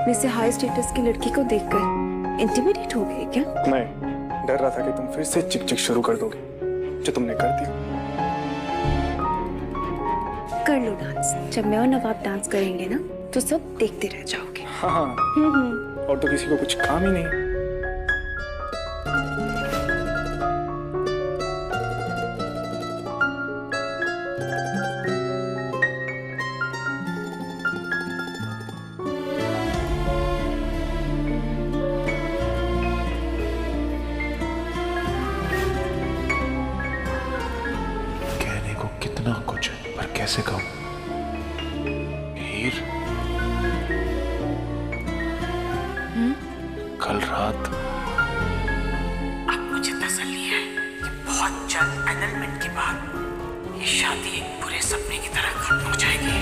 जैसे high status की लड़की को देखकर इंटिमिडेट हो गए क्या? नहीं, डर रहा था कि तुम फिर से चिक चिक शुरू कर दोगे, जो तुमने कर दिया। कर लो डांस। जब मैं और नवाब डांस करेंगे ना तो सब देखते रह जाओगे। हाँ, और तो किसी को कुछ काम ही नहीं। कहने को कितना कुछ है, पर कैसे कहूं? हीर, कल रात अब मुझे तसल्ली है कि बहुत जल्द एनलमेंट के बाद ये शादी एक बुरे सपने की तरह खत्म हो जाएगी।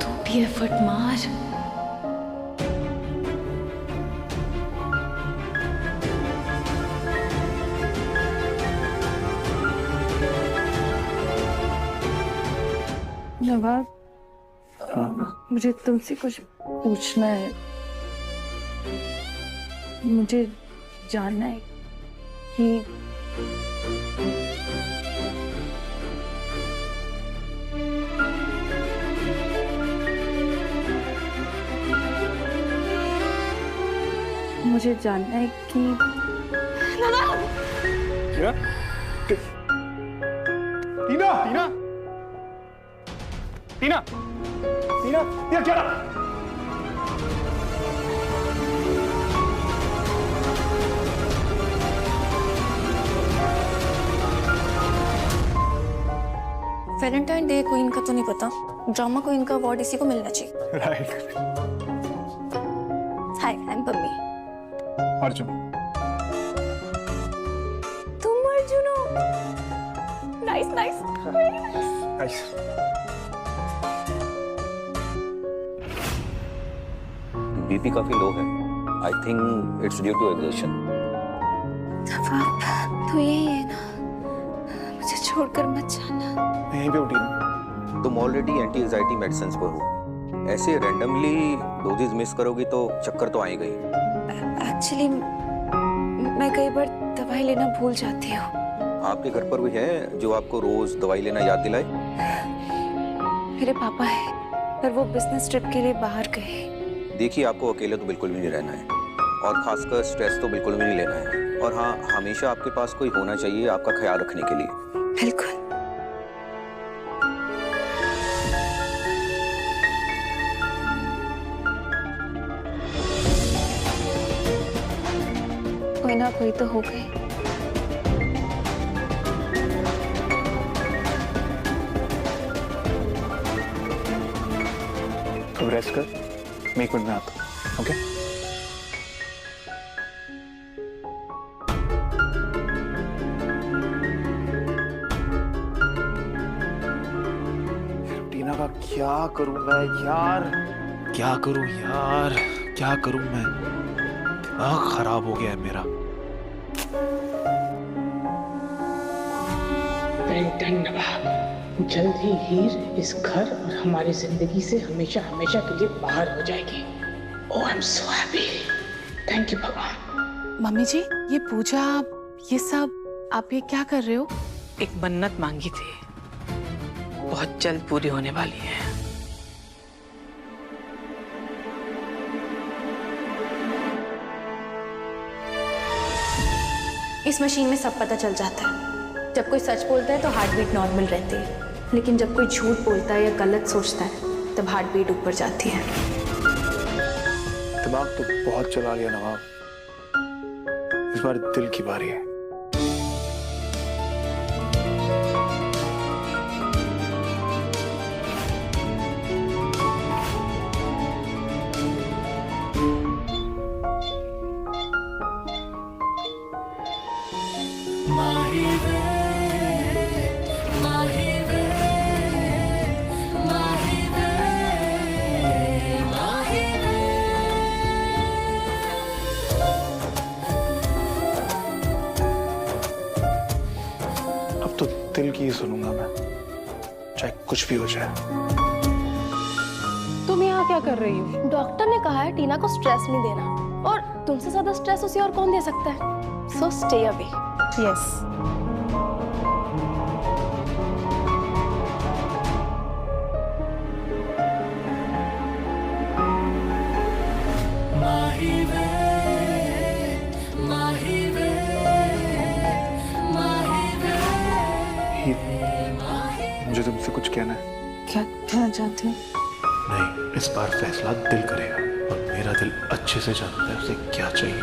तू भी एफर्ट मार। नवाब, मुझे तुमसे कुछ पूछना है। मुझे जानना है कि क्या? टीना, टीना, टीना, टीना, टीना, क्या? वैलेंटाइन डे क्वीन का तो नहीं पता, ड्रामा क्वीन का अवार्ड इसी को मिलना चाहिए। Right. Hi, I am Pammi. Arjun. तुम अर्जुन हो? Nice nice, very nice. Nice. BP काफी लो है। I think it's due to exertion. Nawab, तो यही है ना, मुझे छोड़कर मत जाना। यहीं पे उठी ना। तुम ऑलरेडी एंटी एंजाइटी मेडिसिन पर हो, ऐसे रैंडमली डोजेज मिस करोगी तो चक्कर तो आएगा ही। एक्चुअली मैं कई बार दवाई लेना भूल जाती हूँ। आपके घर पर भी है जो आपको रोज दवाई लेना याद दिलाए? मेरे पापा है, पर वो बिजनेस ट्रिप के लिए बाहर गए। देखिए, आपको अकेले तो बिल्कुल भी नहीं रहना है, और खासकर स्ट्रेस तो बिल्कुल भी नहीं लेना है। और हाँ, हमेशा आपके पास कोई होना चाहिए आपका ख्याल रखने के लिए। बिल्कुल। कोई ना कोई तो हो गए। तुम रेस्ट कर, मैं 1 मिनट में आता हूँ। ओके? टीना का क्या करूं मैं यार? क्या करूं यार, क्या करूं मैं? दिमाग खराब हो गया है मेरा। वैलेंटाइन नवाब, जल्द ही हीर इस घर और हमारी जिंदगी से हमेशा हमेशा के लिए बाहर हो जाएगी। Oh, I am so happy. Thank you भगवान। मम्मी जी, ये पूजा, ये सब आप ये क्या कर रहे हो? एक मन्नत मांगी थी, बहुत जल्द पूरी होने वाली है। इस मशीन में सब पता चल जाता है। जब कोई सच बोलता है तो हार्ट बीट नॉर्मल रहती है, लेकिन जब कोई झूठ बोलता है या गलत सोचता है तब हार्ट बीट ऊपर जाती है। दिमाग तो बहुत चला लिया नवाब, इस बार दिल की बारी है। ही सुनूंगा मैं, चाहे कुछ भी हो जाए। तुम यहाँ क्या कर रही हो? डॉक्टर ने कहा है टीना को स्ट्रेस नहीं देना, और तुमसे ज्यादा स्ट्रेस उसे और कौन दे सकता है? So stay away. यस। मुझे तुमसे कुछ कहना है। क्या कहना चाहती हूँ? नहीं, इस बार फैसला दिल करेगा और मेरा दिल अच्छे से जानता है उसे क्या चाहिए।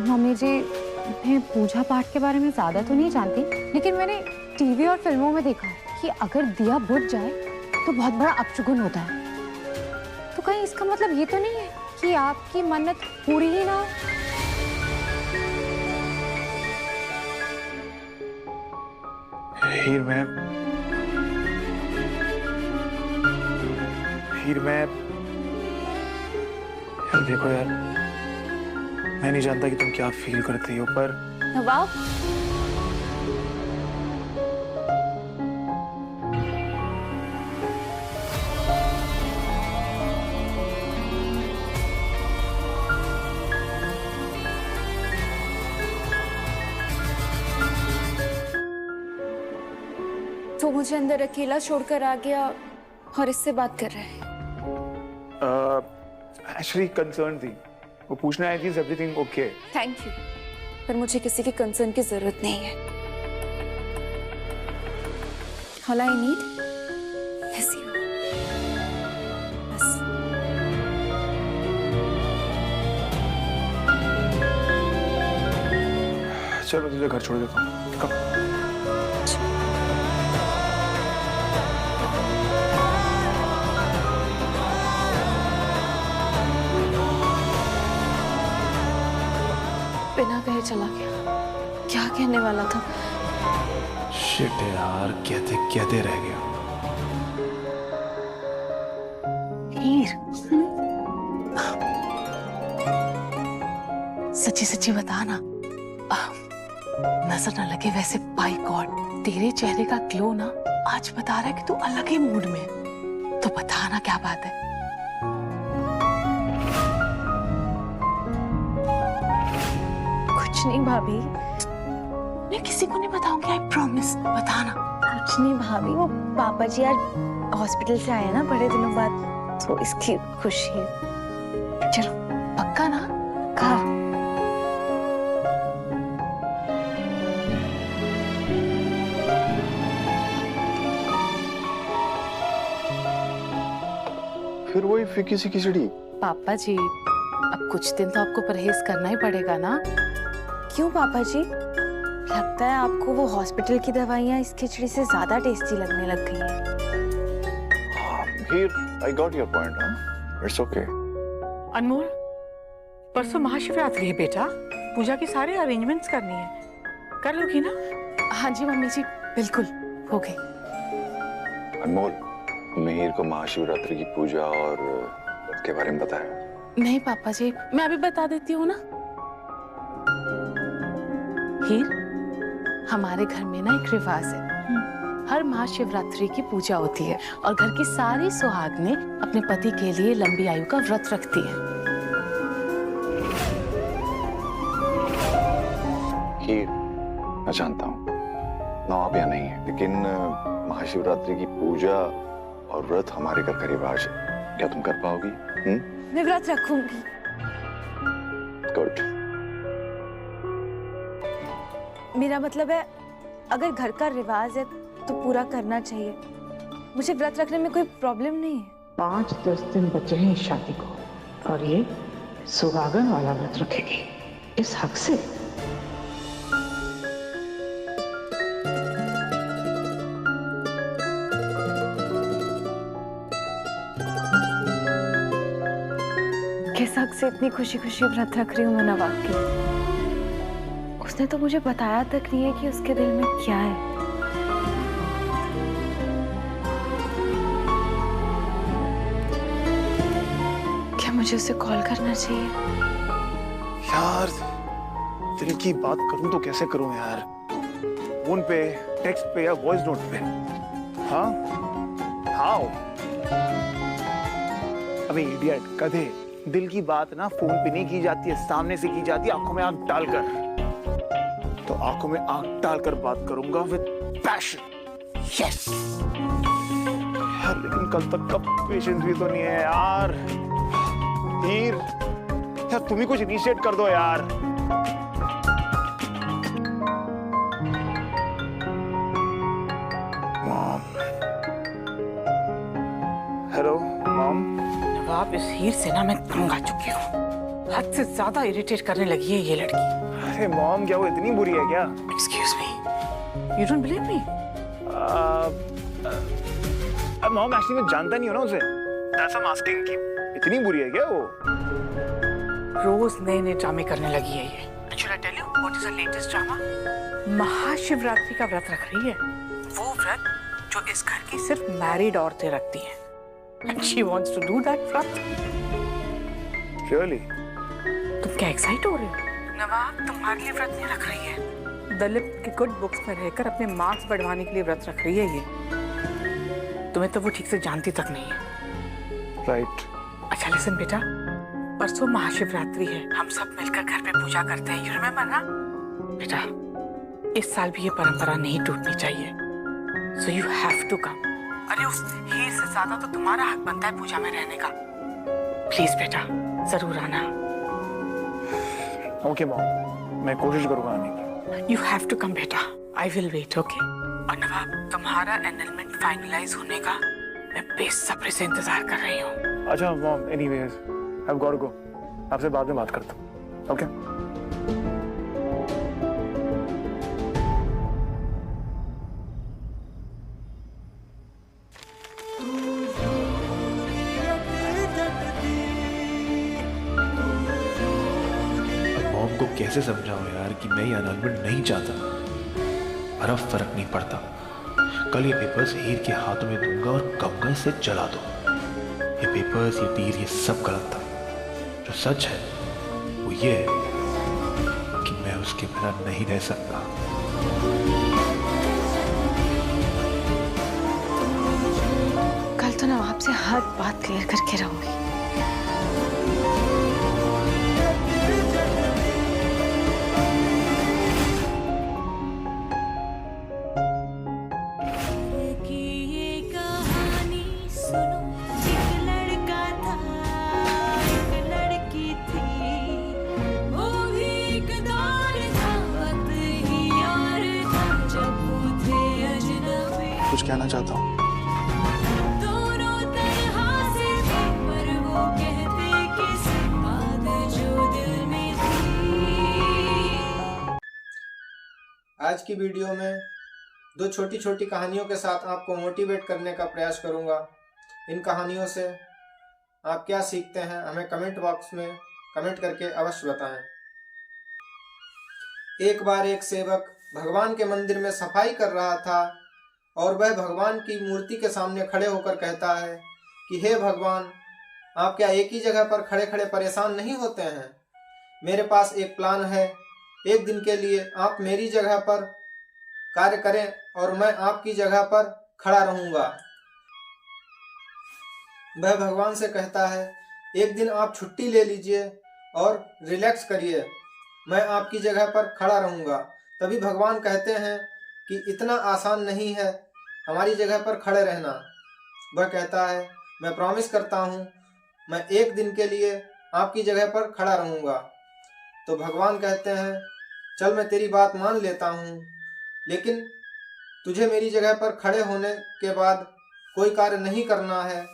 मम्मी जी, मैं पूजा पाठ के बारे में ज्यादा तो नहीं जानती, लेकिन मैंने टीवी और फिल्मों में देखा है कि अगर दिया बुझ जाए तो बहुत बड़ा अपशगुन होता है। तो कहीं इसका मतलब ये तो नहीं है कि आपकी मन्नत पूरी ही ना हो? हीर मैं यार देखो यार, मैं नहीं जानता कि तुम क्या फील करती हो, पर नवाब, तो मुझे अंदर अकेला छोड़कर आ गया और इससे बात कर रहा है। एक्चुअली कंसर्न थी, वो पूछना आई थी is everything okay. Thank you, पर मुझे किसी की कंसर्न की जरूरत नहीं है। All I need is you, बस। चलो तुझे घर छोड़ देता हूँ। बिना कहे चला गया। क्या कहने वाला था? शिट यार, कहते कहते रह गया। हीर, सच्ची सच्ची बता ना, नजर न लगे वैसे, बाय गॉड तेरे चेहरे का ग्लो ना आज बता रहा है कि तू अलग ही मूड में है। तो बता ना क्या बात है। कुछ नहीं भाभी, मैं किसी को नहीं बताऊंगी, आई प्रॉमिस। बता ना। कुछ नहीं भाभी, वो पापा जी आज हॉस्पिटल से आए ना बड़े दिनों बाद, तो इसकी खुशी है। चलो पक्का ना? हाँ। फिर वही फीकी सी खिचड़ी। पापा जी, अब कुछ दिन तो आपको परहेज करना ही पड़ेगा ना। क्यों पापा जी? लगता है आपको वो हॉस्पिटल की दवाइयाँ इस खिचड़ी से ज्यादा टेस्टी लगने लग गई हैं। हीर, I got your point, huh? It's okay. अनमोल, परसों महाशिवरात्रि है बेटा, पूजा की सारे अरेंजमेंट्स करनी है, कर लोगी ना? हाँ जी मम्मी जी, बिल्कुल हो गई। अनमोल, मिहिर को महाशिवरात्रि की पूजा और व्रत के बारे में बताया? नहीं पापा जी, मैं अभी बता देती हूँ ना। हीर, हमारे घर में ना एक रिवाज है, हर महाशिवरात्रि की पूजा होती है और घर की सारी सुहागनें अपने पति के लिए लंबी आयु का व्रत रखती हैं। हीर, मैं जानता हूँ नवाब यहाँ नहीं है, लेकिन महाशिवरात्रि की पूजा और व्रत हमारे घर का रिवाज है। क्या तुम कर पाओगी? मैं व्रत रखूंगी। गुड। मेरा मतलब है, अगर घर का रिवाज है तो पूरा करना चाहिए। मुझे व्रत रखने में कोई प्रॉब्लम नहीं है। 5-10 दिन बचे हैं इस शादी को, और ये सुहागन वाला व्रत रखेगी इस हक से। किस हक से इतनी खुशी खुशी व्रत रख रही हूँ मैं नवाब की? उसने तो मुझे बताया तक नहीं है कि उसके दिल में क्या है। मुझे उसे कॉल करना चाहिए। यार दिल की बात करूं तो कैसे करूं यार? फोन पे, टेक्स्ट पे या वॉइस नोट पे? हाँ हाउ? अबे इडियट गधे, दिल की बात ना फोन पे नहीं की जाती है, सामने से की जाती है, आंखों में आंख डालकर। तो आंखों में आंख डालकर बात करूंगा विद पैशन। यस यार, लेकिन कल तक का पेशेंस भी तो नहीं है यार। हीर यार, तुम ही कुछ इनिशिएट कर दो यार। Mom, hello mom. नवाब, इस हीर से ना मैं तंग आ चुकी हूँ। हद से ज्यादा इरिटेट करने लगी है ये लड़की। अरे मॉम, क्या वो इतनी बुरी है क्या? Excuse me, you don't believe me? Mom actually मैं जानता नहीं हूँ ना उसे। That's I'm asking कि इतनी बुरी है क्या वो? रोज नए नए ड्रामे करने लगी है ये। Should I tell you what is the latest drama? Mahashivratri का व्रत रख रही है। वो व्रत जो इस घर की सिर्फ मैरिड औरतें रखती हैं। And she wants to do that व्रत। Really? तुम क्या एक्साइट हो रहे हो? नवाब तुम्हारे लिए व्रत नहीं रख रही है। दलित की गुड बुक्स में रहकर अपने मार्क्स बढ़वाने के लिए व्रत रख रही है ये। तुम्हें तो वो ठीक से जानती तक नहीं है। राइट। अच्छा लिसन बेटा, परसों महाशिवरात्रि है, हम सब मिलकर घर पे पूजा करते हैं, यू रिमेम्बर ना? बेटा, इस साल भी ये परंपरा नहीं टूटनी चाहिए, so you have to come. अरे उस हीर से ज्यादा तो तुम्हारा हक बनता है पूजा में रहने का। प्लीज बेटा, जरूर आना। ओके मॉम, मैं कोशिश करूंगा आने की। यू हैव टू कम बेटा, आई विल वेट, ओके? और नवाब, तुम्हारा एनरोलमेंट फाइनलाइज होने का मैं बेसब्री से इंतजार कर रही हूँ। अच्छा mom, anyways I have got to go. आपसे बाद में बात करता हूँ, ओके? मॉम को कैसे समझाऊं यार कि मैं ये अनाउंसमेंट नहीं चाहता। पर अब फर्क नहीं पड़ता। कल ये पेपर्स हीर के हाथों में दूंगा और कहूंगा इसे जला दो। ये पेपर्स, ये डील, ये सब गलत था। जो सच है वो ये है कि मैं उसके बिना नहीं रह सकता। कल तो नवाब से हर बात क्लियर करके रहूंगी। कुछ कहना चाहता हूँ। आज की वीडियो में दो छोटी छोटी कहानियों के साथ आपको मोटिवेट करने का प्रयास करूंगा। इन कहानियों से आप क्या सीखते हैं हमें कमेंट बॉक्स में कमेंट करके अवश्य बताएं। एक बार एक सेवक भगवान के मंदिर में सफाई कर रहा था और वह भगवान की मूर्ति के सामने खड़े होकर कहता है कि हे भगवान, आप क्या एक ही जगह पर खड़े खड़े परेशान नहीं होते हैं? मेरे पास एक प्लान है। एक दिन के लिए आप मेरी जगह पर कार्य करें और मैं आपकी जगह पर खड़ा रहूंगा। वह भगवान से कहता है, एक दिन आप छुट्टी ले लीजिए और रिलैक्स करिए, मैं आपकी जगह पर खड़ा रहूंगा। तभी भगवान कहते हैं कि इतना आसान नहीं है हमारी जगह पर खड़े रहना। वह कहता है, मैं प्रॉमिस करता हूँ मैं एक दिन के लिए आपकी जगह पर खड़ा रहूंगा। तो भगवान कहते हैं, चल मैं तेरी बात मान लेता हूँ, लेकिन तुझे मेरी जगह पर खड़े होने के बाद कोई कार्य नहीं करना है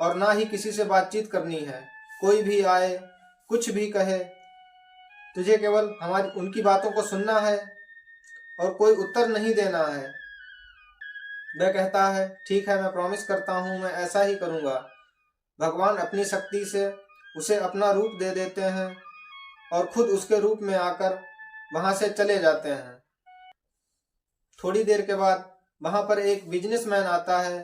और ना ही किसी से बातचीत करनी है। कोई भी आए, कुछ भी कहे, तुझे केवल हमारी उनकी बातों को सुनना है और कोई उत्तर नहीं देना है। वह कहता है, ठीक है, मैं प्रॉमिस करता हूँ मैं ऐसा ही करूँगा। भगवान अपनी शक्ति से उसे अपना रूप दे देते हैं और खुद उसके रूप में आकर वहाँ से चले जाते हैं। थोड़ी देर के बाद वहाँ पर एक बिजनेसमैन आता है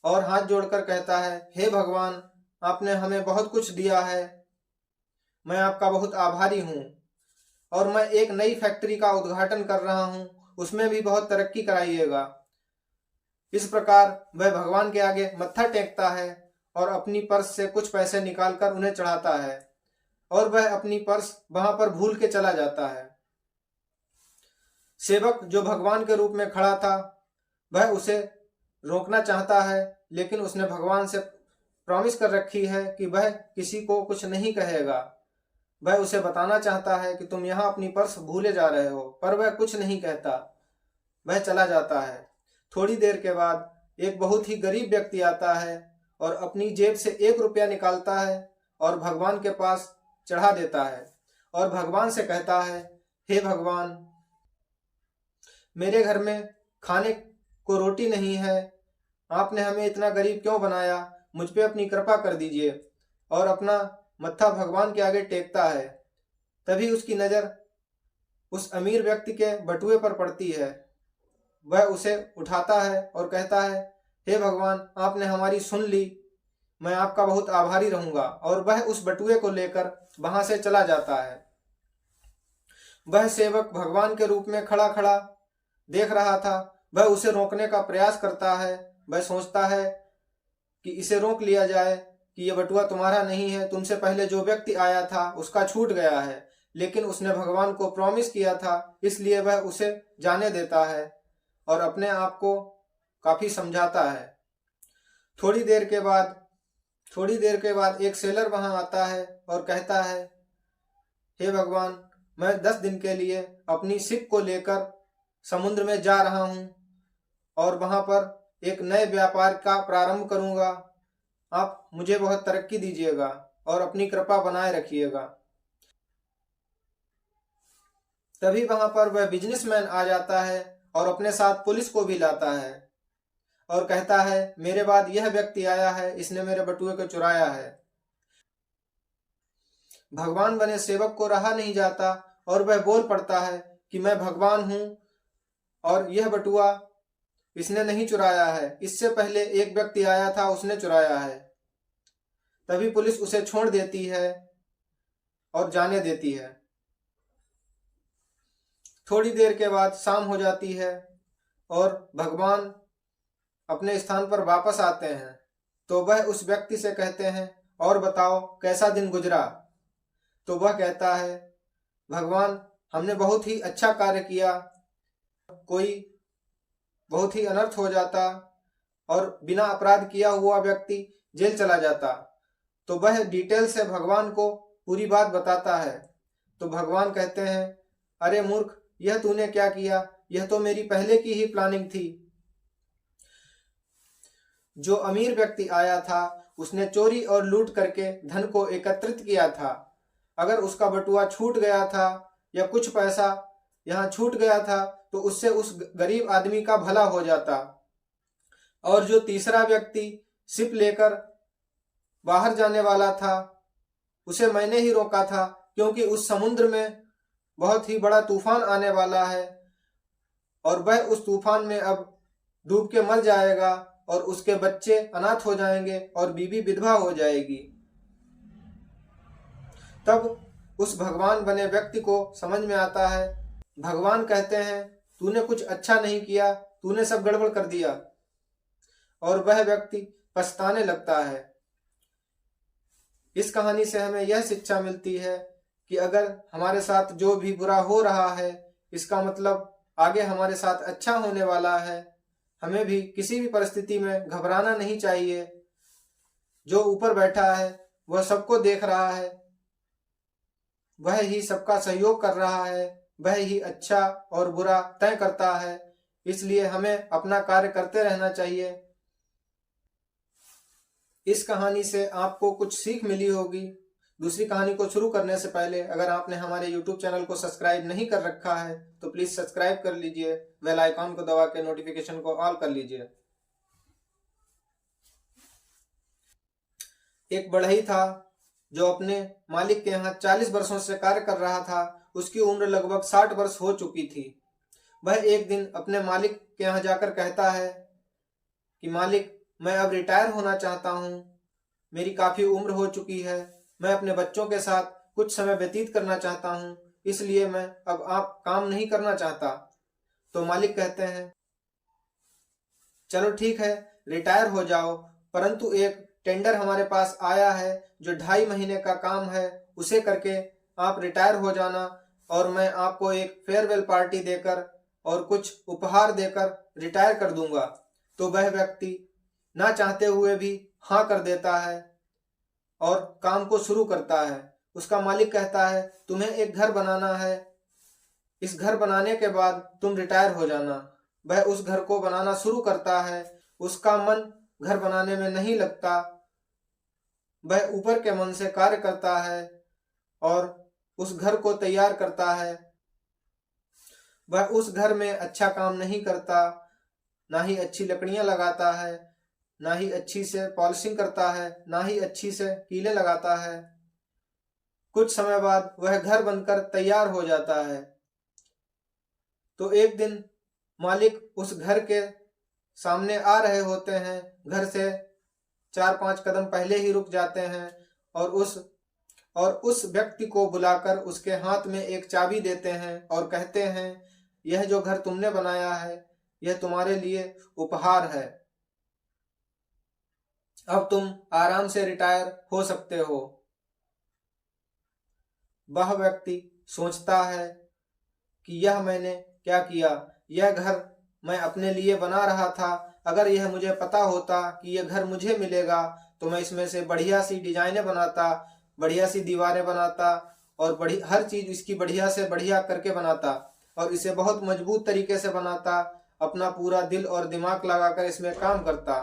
और हाथ जोड़कर कहता है, हे भगवान, आपने हमें बहुत कुछ दिया है। मैं आपका बहुत आभारी हूँ। और मैं एक नई फैक्ट्री का उद्घाटन कर रहा हूँ, उसमें भी बहुत तरक्की कराइएगा। इस प्रकार वह भगवान के आगे मत्था टेकता है और अपनी पर्स से कुछ पैसे निकालकर उन्हें चढ़ाता है और वह अपनी पर्स वहां पर भूल के चला जाता है। सेवक जो भगवान के रूप में खड़ा था वह उसे रोकना चाहता है, लेकिन उसने भगवान से प्रॉमिस कर रखी है कि वह किसी को कुछ नहीं कहेगा। वह उसे बताना चाहता है कि तुम यहाँ अपनी पर्स भूले जा रहे हो, पर वह कुछ नहीं कहता। वह चला जाता है। थोड़ी देर के बाद एक बहुत ही गरीब व्यक्ति आता है और अपनी जेब से 1 रुपया निकालता है और भगवान के पास चढ़ा देता है और भगवान से कहता है, हे भगवान, मेरे घर में खाने को रोटी नहीं है। आपने हमें इतना गरीब क्यों बनाया? मुझ पे अपनी कृपा कर दीजिए। और अपना मत्था भगवान के आगे टेकता है। तभी उसकी नज़र उस अमीर व्यक्ति के बटुए पर पड़ती है। वह उसे उठाता है और कहता है, हे भगवान, आपने हमारी सुन ली, मैं आपका बहुत आभारी रहूंगा। और वह उस बटुए को लेकर वहां से चला जाता है। वह सेवक भगवान के रूप में खड़ा खड़ा देख रहा था। वह उसे रोकने का प्रयास करता है। वह सोचता है कि इसे रोक लिया जाए कि यह बटुआ तुम्हारा नहीं है, तुमसे पहले जो व्यक्ति आया था उसका छूट गया है। लेकिन उसने भगवान को प्रॉमिस किया था, इसलिए वह उसे जाने देता है और अपने आप को काफी समझाता है। थोड़ी देर के बाद एक सेलर वहां आता है और कहता है, हे भगवान, मैं 10 दिन के लिए अपनी शिप को लेकर समुद्र में जा रहा हूं और वहां पर एक नए व्यापार का प्रारंभ करूंगा। आप मुझे बहुत तरक्की दीजिएगा और अपनी कृपा बनाए रखिएगा। तभी वहां पर वह बिजनेसमैन आ जाता है और अपने साथ पुलिस को भी लाता है और कहता है, मेरे बाद यह व्यक्ति आया है, इसने मेरे बटुए को चुराया है। भगवान बने सेवक को रहा नहीं जाता और वह बोल पड़ता है कि मैं भगवान हूं और यह बटुआ इसने नहीं चुराया है, इससे पहले एक व्यक्ति आया था, उसने चुराया है। तभी पुलिस उसे छोड़ देती है और जाने देती है। थोड़ी देर के बाद शाम हो जाती है और भगवान अपने स्थान पर वापस आते हैं। तो वह उस व्यक्ति से कहते हैं, और बताओ कैसा दिन गुजरा? तो वह कहता है, भगवान, हमने बहुत ही अच्छा कार्य किया। कोई बहुत ही अनर्थ हो जाता और बिना अपराध किया हुआ व्यक्ति जेल चला जाता। तो वह डिटेल से भगवान को पूरी बात बताता है। तो भगवान कहते हैं, अरे मूर्ख, यह तूने क्या किया? यह तो मेरी पहले की ही प्लानिंग थी। जो अमीर व्यक्ति आया था उसने चोरी और लूट करके धन को एकत्रित किया था। अगर उसका बटुआ छूट गया था या कुछ पैसा यहाँ छूट गया था तो उससे उस गरीब आदमी का भला हो जाता। और जो तीसरा व्यक्ति शिप लेकर बाहर जाने वाला था उसे मैंने ही रोका था, क्योंकि उस समुद्र में बहुत ही बड़ा तूफान आने वाला है और वह उस तूफान में अब डूब के मर जाएगा और उसके बच्चे अनाथ हो जाएंगे और बीवी विधवा हो जाएगी। तब उस भगवान बने व्यक्ति को समझ में आता है। भगवान कहते हैं, तूने कुछ अच्छा नहीं किया, तूने सब गड़बड़ कर दिया। और वह व्यक्ति पछताने लगता है। इस कहानी से हमें यह शिक्षा मिलती है कि अगर हमारे साथ जो भी बुरा हो रहा है, इसका मतलब आगे हमारे साथ अच्छा होने वाला है। हमें भी किसी भी परिस्थिति में घबराना नहीं चाहिए। जो ऊपर बैठा है वह सबको देख रहा है, वह ही सबका सहयोग कर रहा है, वह ही अच्छा और बुरा तय करता है। इसलिए हमें अपना कार्य करते रहना चाहिए। इस कहानी से आपको कुछ सीख मिली होगी। दूसरी कहानी को शुरू करने से पहले अगर आपने हमारे YouTube चैनल को सब्सक्राइब नहीं कर रखा है तो प्लीज सब्सक्राइब कर लीजिए, बेल आइकॉन को दबा के नोटिफिकेशन को ऑल कर लीजिए। एक बढ़ई था जो अपने मालिक के यहाँ 40 वर्षों से कार्य कर रहा था। उसकी उम्र लगभग 60 वर्ष हो चुकी थी। वह एक दिन अपने मालिक के यहाँ जाकर कहता है कि मालिक, मैं अब रिटायर होना चाहता हूँ मेरी काफ़ी उम्र हो चुकी है। मैं अपने बच्चों के साथ कुछ समय व्यतीत करना चाहता हूँ, इसलिए मैं अब आप काम नहीं करना चाहता। तो मालिक कहते हैं, चलो ठीक है, रिटायर हो जाओ, परंतु एक टेंडर हमारे पास आया है जो 2.5 महीने का काम है, उसे करके आप रिटायर हो जाना और मैं आपको एक फेयरवेल पार्टी देकर और कुछ उपहार देकर रिटायर कर दूंगा। तो वह व्यक्ति ना चाहते हुए भी हाँ कर देता है और काम को शुरू करता है। उसका मालिक कहता है, तुम्हें एक घर बनाना है, इस घर बनाने के बाद तुम रिटायर हो जाना। वह उस घर को बनाना शुरू करता है। उसका मन घर बनाने में नहीं लगता। वह ऊपर के मन से कार्य करता है और उस घर को तैयार करता है। वह उस घर में अच्छा काम नहीं करता, ना ही अच्छी लकड़ियां लगाता है, ना ही अच्छी से पॉलिशिंग करता है, ना ही अच्छी से कीलें लगाता है। कुछ समय बाद वह घर बनकर तैयार हो जाता है। तो एक दिन मालिक उस घर के सामने आ रहे होते हैं, घर से 4-5 कदम पहले ही रुक जाते हैं और उस व्यक्ति को बुलाकर उसके हाथ में एक चाबी देते हैं और कहते हैं, यह जो घर तुमने बनाया है यह तुम्हारे लिए उपहार है, अब तुम आराम से रिटायर हो सकते हो। वह व्यक्ति सोचता है कि यह मैंने क्या किया, यह घर मैं अपने लिए बना रहा था। अगर यह मुझे पता होता कि यह घर मुझे मिलेगा तो मैं इसमें से बढ़िया सी डिजाइनें बनाता, बढ़िया सी दीवारें बनाता और हर चीज इसकी बढ़िया से बढ़िया करके बनाता और इसे बहुत मजबूत तरीके से बनाता, अपना पूरा दिल और दिमाग लगाकर इसमें काम करता।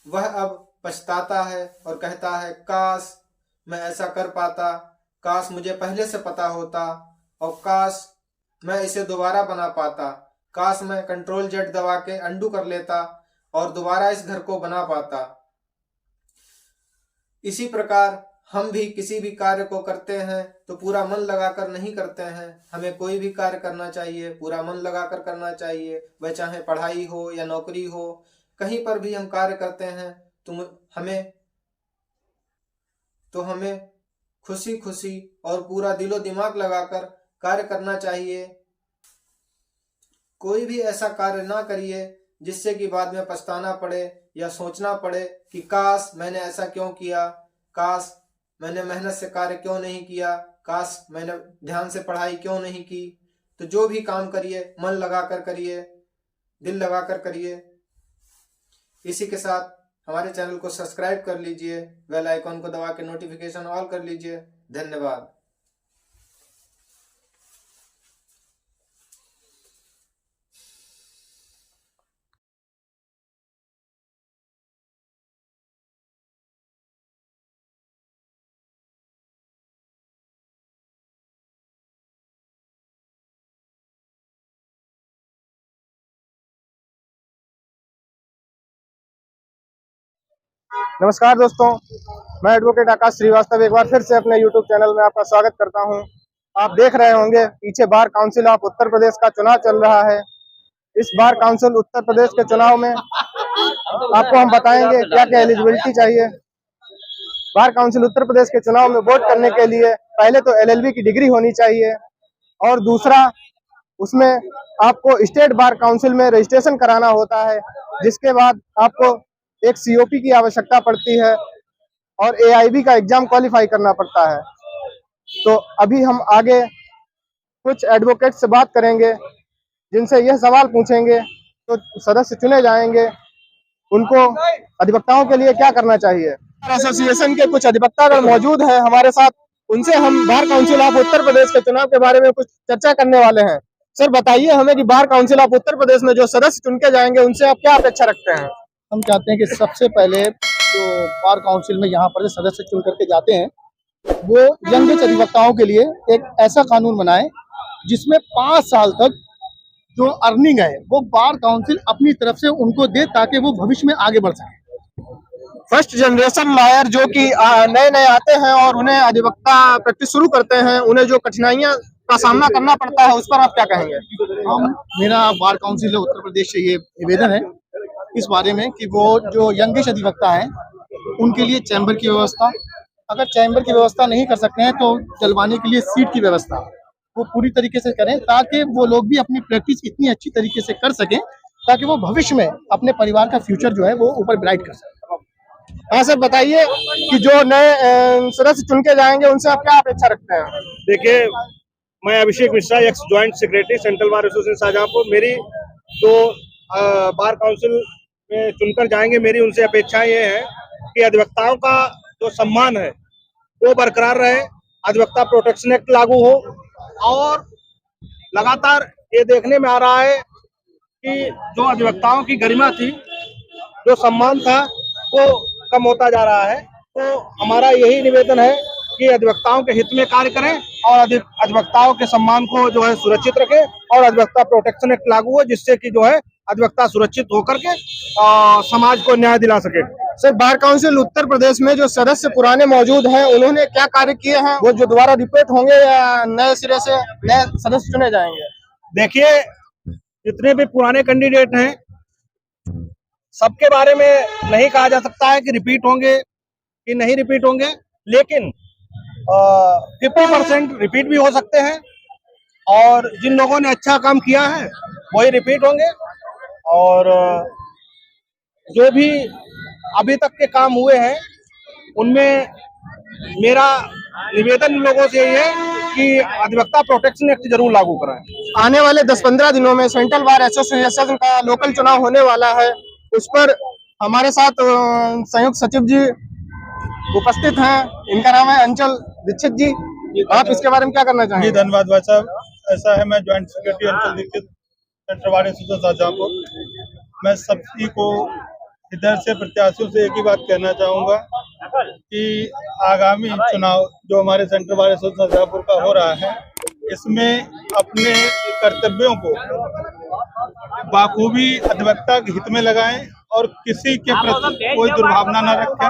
वह अब पछताता है और कहता है, काश मैं ऐसा कर पाता, काश मुझे पहले से पता होता और काश मैं इसे दोबारा बना पाता, काश मैं Ctrl+Z दबा के अंडू कर लेता और दोबारा इस घर को बना पाता। इसी प्रकार हम भी किसी भी कार्य को करते हैं तो पूरा मन लगाकर नहीं करते हैं। हमें कोई भी कार्य करना चाहिए पूरा मन लगाकर करना चाहिए, वह चाहे पढ़ाई हो या नौकरी हो, कहीं पर भी हम कार्य करते हैं तो हमें खुशी खुशी और पूरा दिलो दिमाग लगाकर कार्य करना चाहिए। कोई भी ऐसा कार्य ना करिए जिससे कि बाद में पछताना पड़े या सोचना पड़े कि काश मैंने ऐसा क्यों किया, काश मैंने मेहनत से कार्य क्यों नहीं किया, काश मैंने ध्यान से पढ़ाई क्यों नहीं की। तो जो भी काम करिए मन लगाकर करिए, दिल लगाकर करिए। इसी के साथ हमारे चैनल को सब्सक्राइब कर लीजिए, बेल आइकॉन को दबा के नोटिफिकेशन ऑल कर लीजिए। धन्यवाद। नमस्कार दोस्तों, मैं एडवोकेट आकाश श्रीवास्तव एक बार फिर से अपने YouTube चैनल में आपका स्वागत करता हूं। आप देख रहे होंगे पीछे bar council of Uttar Pradesh का चुनाव चल रहा है। इस बार काउंसिल उत्तर प्रदेश के चुनाव में आपको हम बताएंगे क्या क्या एलिजिबिलिटी चाहिए। बार काउंसिल उत्तर प्रदेश के चुनाव में वोट करने के लिए पहले तो LLB की डिग्री होनी चाहिए और दूसरा उसमें आपको स्टेट बार काउंसिल में रजिस्ट्रेशन कराना होता है, जिसके बाद आपको एक COP की आवश्यकता पड़ती है और AIB का एग्जाम क्वालिफाई करना पड़ता है। तो अभी हम आगे कुछ एडवोकेट से बात करेंगे जिनसे यह सवाल पूछेंगे तो सदस्य चुने जाएंगे, उनको अधिवक्ताओं के लिए क्या करना चाहिए। एसोसिएशन के कुछ अधिवक्ता मौजूद हैं हमारे साथ, उनसे हम bar council of Uttar Pradesh के चुनाव के बारे में कुछ चर्चा करने वाले हैं। सर बताइए हमें कि bar council of Uttar Pradesh में जो सदस्य चुन के जाएंगे उनसे आप क्या अपेक्षा रखते हैं। हम चाहते हैं कि सबसे पहले जो बार काउंसिल में यहाँ पर सदस्य चुन करके जाते हैं वो यंग एज अधिवक्ताओं के लिए एक ऐसा कानून बनाए जिसमें 5 साल तक जो अर्निंग है वो बार काउंसिल अपनी तरफ से उनको दे ताकि वो भविष्य में आगे बढ़ सके। फर्स्ट जनरेशन लॉयर जो कि नए नए आते हैं और उन्हें अधिवक्ता प्रैक्टिस शुरू करते हैं, उन्हें जो कठिनाइयां का सामना करना पड़ता है उस पर आप क्या कहेंगे। मेरा बार काउंसिल उत्तर प्रदेश से ये निवेदन है इस बारे में कि वो जो यंगिश अधिवक्ता हैं उनके लिए चैम्बर की व्यवस्था, अगर चैम्बर की व्यवस्था नहीं कर सकते हैं तो चलवाने के लिए सीट की व्यवस्था वो पूरी तरीके से करें, ताकि वो लोग भी अपनी प्रैक्टिस इतनी अच्छी तरीके से कर सकें ताकि वो भविष्य में अपने परिवार का फ्यूचर जो है वो ऊपर ब्राइट कर सकें। हाँ सर, बताइए कि जो नए सदस्य चुन के जाएंगे उनसे आप क्या अपेक्षा रखते हैं? देखिए, मैं Abhishek Mishra, ex joint secretary central bar association Shahjahanpur. मेरी जो बार काउंसिल में चुनकर जाएंगे, मेरी उनसे अपेक्षाएं ये है कि अधिवक्ताओं का जो सम्मान है वो बरकरार रहे, अधिवक्ता प्रोटेक्शन एक्ट लागू हो, और लगातार ये देखने में आ रहा है कि जो अधिवक्ताओं की गरिमा थी, जो सम्मान था, वो कम होता जा रहा है। तो हमारा यही निवेदन है कि अधिवक्ताओं के हित में कार्य करें और अधिवक्ताओं के सम्मान को जो है सुरक्षित रखें, और अधिवक्ता प्रोटेक्शन एक्ट लागू हो, जिससे कि जो है अधिवक्ता सुरक्षित होकर के समाज को न्याय दिला सके। Sir, bar council Uttar Pradesh में जो सदस्य पुराने मौजूद हैं उन्होंने क्या कार्य किए हैं? वो जो दोबारा रिपीट होंगे या नए सिरे से नए सदस्य चुने जाएंगे? देखिए, जितने भी पुराने कैंडिडेट हैं सबके बारे में नहीं कहा जा सकता है कि रिपीट होंगे कि नहीं रिपीट होंगे, लेकिन 50% रिपीट भी हो सकते हैं, और जिन लोगों ने अच्छा काम किया है वही रिपीट होंगे। और जो भी अभी तक के काम हुए हैं उनमें मेरा निवेदन लोगों से ये है कि अधिवक्ता प्रोटेक्शन एक्ट जरूर लागू कराएं। आने वाले 10-15 दिनों में सेंट्रल बार एसोसिएशन का लोकल चुनाव होने वाला है, उस पर हमारे साथ संयुक्त सचिव जी उपस्थित हैं। इनका नाम है अंचल दीक्षित जी। आप इसके बारे में क्या करना चाहेंगे? धन्यवाद भाई साहब। ऐसा है, मैं joint secretary Anchal Dikshit central bar association Shahjahanpur. मैं सभी को इधर से प्रत्याशियों से एक ही बात कहना चाहूँगा कि आगामी चुनाव जो हमारे सेंट्रल बार एसोसिएशन शाहजहांपुर का हो रहा है, इसमें अपने कर्तव्यों को बाखूबी अधिवक्ता के हित में लगाएं और किसी के प्रति कोई दुर्भावना न रखें,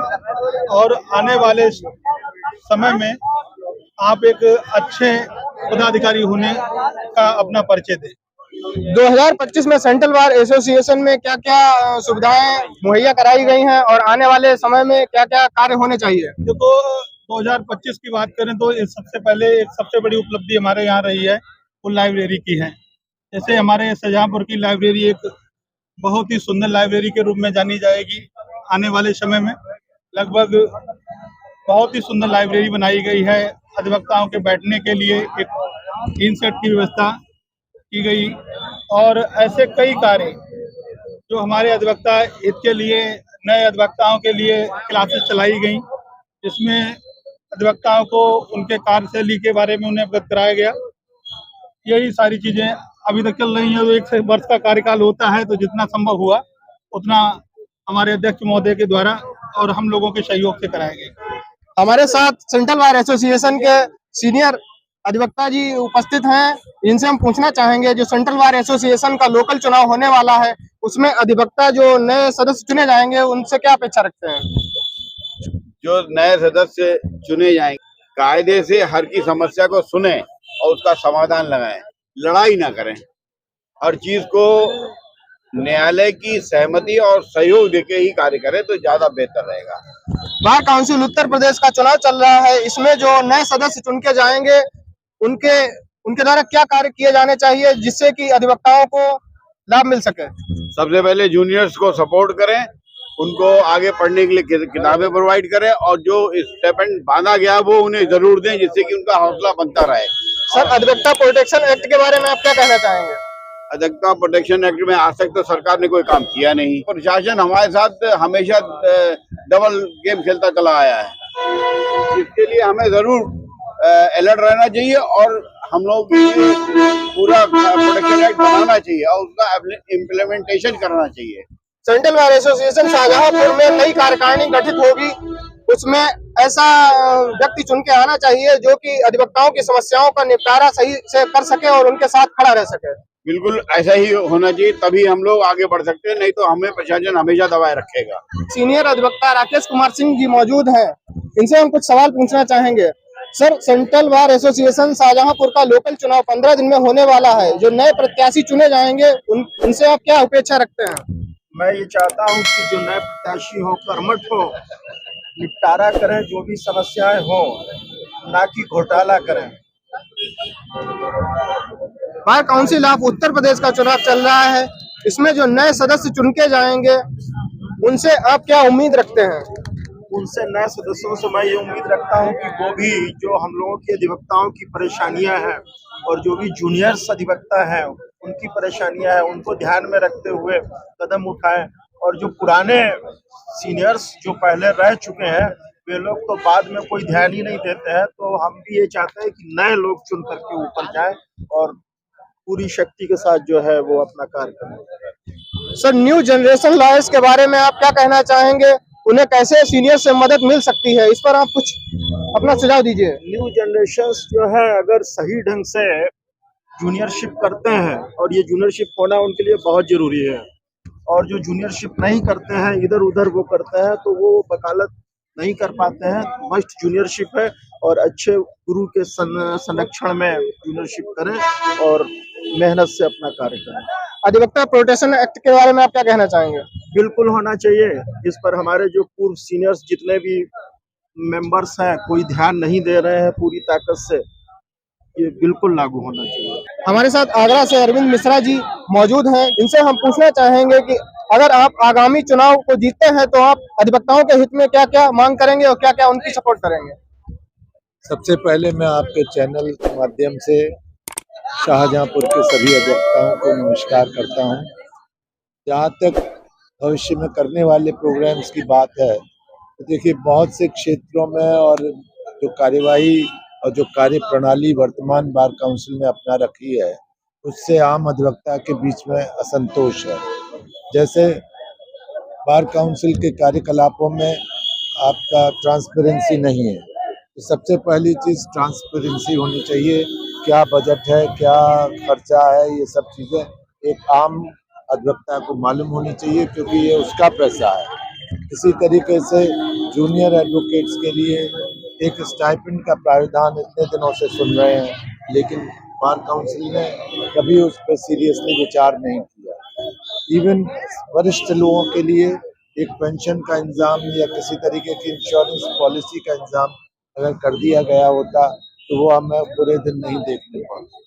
और आने वाले समय में आप एक अच्छे पदाधिकारी होने का अपना परिचय दें। 2025 में सेंट्रल बार एसोसिएशन में क्या क्या सुविधाएं मुहैया कराई गई हैं और आने वाले समय में क्या क्या कार्य होने चाहिए? देखो, 2025 की बात करें तो सबसे पहले एक सबसे बड़ी उपलब्धि हमारे यहाँ रही है वो लाइब्रेरी की है। जैसे हमारे शाहजहांपुर की लाइब्रेरी एक बहुत ही सुंदर लाइब्रेरी के रूप में जानी जाएगी। आने वाले समय में लगभग बहुत ही सुंदर लाइब्रेरी बनाई गई है। अधिवक्ताओं के बैठने के लिए एक टीन सेट की व्यवस्था की गई, और ऐसे कई कार्य जो हमारे अधिवक्ता हित के लिए, नए अधिवक्ताओं के लिए क्लासेस चलाई गई, जिसमें अधिवक्ताओं को उनके कार्यशैली के बारे में उन्हें अवगत कराया गया। यही सारी चीजें अभी तक चल रही हैं। तो 1 वर्ष का कार्यकाल होता है, तो जितना संभव हुआ उतना हमारे अध्यक्ष महोदय के द्वारा और हम लोगों के सहयोग से कराया गया। हमारे साथ सेंट्रल बार एसोसिएशन के सीनियर अधिवक्ता जी उपस्थित हैं। इनसे हम पूछना चाहेंगे, जो सेंट्रल बार एसोसिएशन का लोकल चुनाव होने वाला है उसमें अधिवक्ता जो नए सदस्य चुने जाएंगे उनसे क्या अपेक्षा रखते हैं? जो नए सदस्य चुने जाएंगे कायदे से हर की समस्या को सुने और उसका समाधान लगाएं, लड़ाई ना करें, हर चीज को न्यायालय की सहमति और सहयोग देके ही कार्य करें तो ज्यादा बेहतर रहेगा। बार काउंसिल उत्तर प्रदेश का चुनाव चल रहा है, इसमें जो नए सदस्य चुन के जाएंगे उनके द्वारा क्या कार्य किए जाने चाहिए जिससे कि अधिवक्ताओं को लाभ मिल सके? सबसे पहले जूनियर्स को सपोर्ट करें, उनको आगे पढ़ने के लिए किताबें प्रोवाइड करें, और जो स्टेपेंड बांधा गया वो उन्हें जरूर दें जिससे कि उनका हौसला बनता रहे। सर, अधिवक्ता प्रोटेक्शन एक्ट के बारे में आप क्या कहना चाहेंगे? अधिवक्ता प्रोटेक्शन एक्ट में आज तक तो सरकार ने कोई काम किया नहीं। प्रशासन हमारे साथ हमेशा डबल गेम खेलता चला आया है। इसके लिए हमें जरूर अलर्ट रहना चाहिए और हम लोग पूरा प्रोटेक्शन एक्ट बनाना चाहिए और उसका इम्प्लीमेंटेशन करना चाहिए। सेंट्रल बार एसोसिएशन शाहजहांपुर में नई कार्यकारिणी गठित होगी, उसमें ऐसा व्यक्ति चुन के आना चाहिए जो कि अधिवक्ताओं की समस्याओं का निपटारा सही से कर सके और उनके साथ खड़ा रह सके। बिल्कुल ऐसा ही होना चाहिए, तभी हम लोग आगे बढ़ सकते हैं, नहीं तो हमें प्रशासन हमेशा दबाए रखेगा। सीनियर अधिवक्ता राकेश कुमार सिंह जी मौजूद हैं, इनसे हम कुछ सवाल पूछना चाहेंगे। Sir, central bar association Shahjahanpur का लोकल चुनाव 15 दिन में होने वाला है, जो नए प्रत्याशी चुने जाएंगे उनसे आप क्या अपेक्षा रखते हैं? मैं ये चाहता हूँ कि जो नए प्रत्याशी हो कर्मठ हो, निपटारा करें जो भी समस्याएं हो, ना कि घोटाला करें। Bar council of Uttar Pradesh का चुनाव चल रहा है, इसमें जो नए सदस्य चुन के जाएंगे उनसे आप क्या उम्मीद रखते हैं? उनसे नए सदस्यों से मैं ये उम्मीद रखता हूँ कि वो भी जो हम लोगों के अधिवक्ताओं की परेशानियां हैं और जो भी जूनियर्स अधिवक्ता हैं उनकी परेशानियां हैं, उनको ध्यान में रखते हुए कदम उठाएं। और जो पुराने सीनियर्स जो पहले रह चुके हैं वे लोग तो बाद में कोई ध्यान ही नहीं देते हैं, तो हम भी ये चाहते हैं कि नए लोग चुन करके ऊपर जाएं और पूरी शक्ति के साथ जो है वो अपना कार्य करें। सर, न्यू जनरेशन लॉयर्स के बारे में आप क्या कहना चाहेंगे? उन्हें कैसे सीनियर से मदद मिल सकती है, इस पर आप कुछ अपना सुझाव दीजिए। न्यू जनरेशन जो है अगर सही ढंग से जूनियरशिप करते हैं, और ये जूनियरशिप होना उनके लिए बहुत जरूरी है, और जो जूनियरशिप नहीं करते हैं, इधर उधर वो करते हैं, तो वो वकालत नहीं कर पाते हैं। मस्ट जूनियरशिप है और अच्छे गुरु के संरक्षण में जूनियरशिप करें और मेहनत से अपना कार्य करें। अधिवक्ता प्रोटेक्शन एक्ट के बारे में आप क्या कहना चाहेंगे? बिल्कुल होना चाहिए, जिस पर हमारे जो पूर्व सीनियर्स जितने भी मेंबर्स हैं कोई ध्यान नहीं दे रहे हैं पूरी ताकत से, ये बिल्कुल लागू होना चाहिए। हमारे साथ आगरा से अरविंद मिश्रा जी मौजूद हैं, इनसे हम पूछना चाहेंगे कि अगर आप आगामी चुनाव को जीतते हैं तो आप अधिवक्ताओं के हित में क्या क्या मांग करेंगे और क्या क्या उनकी सपोर्ट करेंगे? सबसे पहले मैं आपके चैनल के माध्यम से शाहजहांपुर के सभी अधिवक्ताओं को नमस्कार करता हूं। जहां तक भविष्य में करने वाले प्रोग्राम्स की बात है, तो देखिए बहुत से क्षेत्रों में और जो कार्यवाही और जो कार्य प्रणाली वर्तमान बार काउंसिल ने अपना रखी है उससे आम अधिवक्ता के बीच में असंतोष है। जैसे बार काउंसिल के कार्यकलापों में आपका ट्रांसपेरेंसी नहीं है, तो सबसे पहली चीज़ ट्रांसपेरेंसी होनी चाहिए। क्या बजट है, क्या खर्चा है, ये सब चीज़ें एक आम अधिवक्ता को मालूम होनी चाहिए, क्योंकि ये उसका पैसा है। इसी तरीके से जूनियर एडवोकेट्स के लिए एक स्टाइपेंड का प्रावधान इतने दिनों से सुन रहे हैं, लेकिन बार काउंसिल ने कभी उस पर सीरियसली विचार नहीं किया। इवन वरिष्ठ लोगों के लिए एक पेंशन का इंतजाम या किसी तरीके की इंश्योरेंस पॉलिसी का इंतजाम अगर कर दिया गया होता तो वो हमें पूरे दिन नहीं देखने पाते।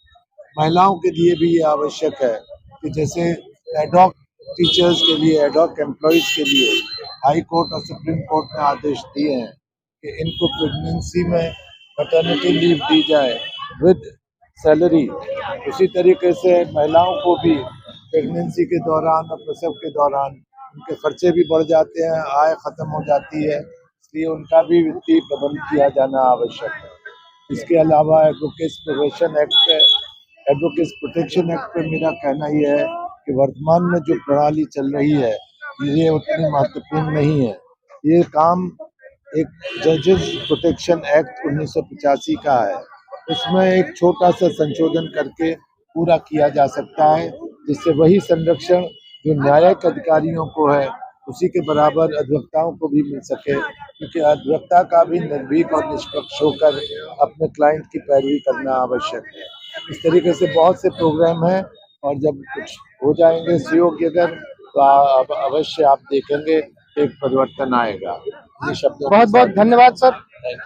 महिलाओं के लिए भी ये आवश्यक है कि जैसे एडॉक टीचर्स के लिए, एडॉक एम्प्लॉयज़ के लिए हाई कोर्ट और सुप्रीम कोर्ट ने आदेश दिए हैं कि इनको प्रेगनेंसी में मैटरनिटी लीव दी जाए विद सैलरी। उसी तरीके से महिलाओं को भी प्रेगनेंसी के दौरान और प्रसव के दौरान उनके खर्चे भी बढ़ जाते हैं, आय ख़त्म हो जाती है, इसलिए उनका भी वित्तीय प्रबंध किया जाना आवश्यक है। इसके अलावा एडवोकेट्स प्रोटेक्शन एक्ट पे मेरा कहना यह है कि वर्तमान में जो प्रणाली चल रही है ये उतनी महत्वपूर्ण नहीं है। ये काम एक जजेस प्रोटेक्शन एक्ट 1985 का है, उसमें एक छोटा सा संशोधन करके पूरा किया जा सकता है, जिससे वही संरक्षण जो न्यायिक अधिकारियों को है उसी के बराबर अधिवक्ताओं को भी मिल सके, क्योंकि अधिवक्ता का भी निर्भीक और निष्पक्ष होकर अपने क्लाइंट की पैरवी करना आवश्यक है। इस तरीके से बहुत से प्रोग्राम हैं और जब कुछ हो जाएंगे सुयोग्य अगर तो अवश्य आप देखेंगे एक परिवर्तन आएगा। ये शब्दों बहुत बहुत धन्यवाद सर,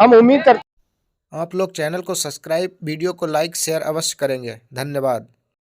हम उम्मीद करते आप लोग चैनल को सब्सक्राइब, वीडियो को लाइक शेयर अवश्य करेंगे। धन्यवाद।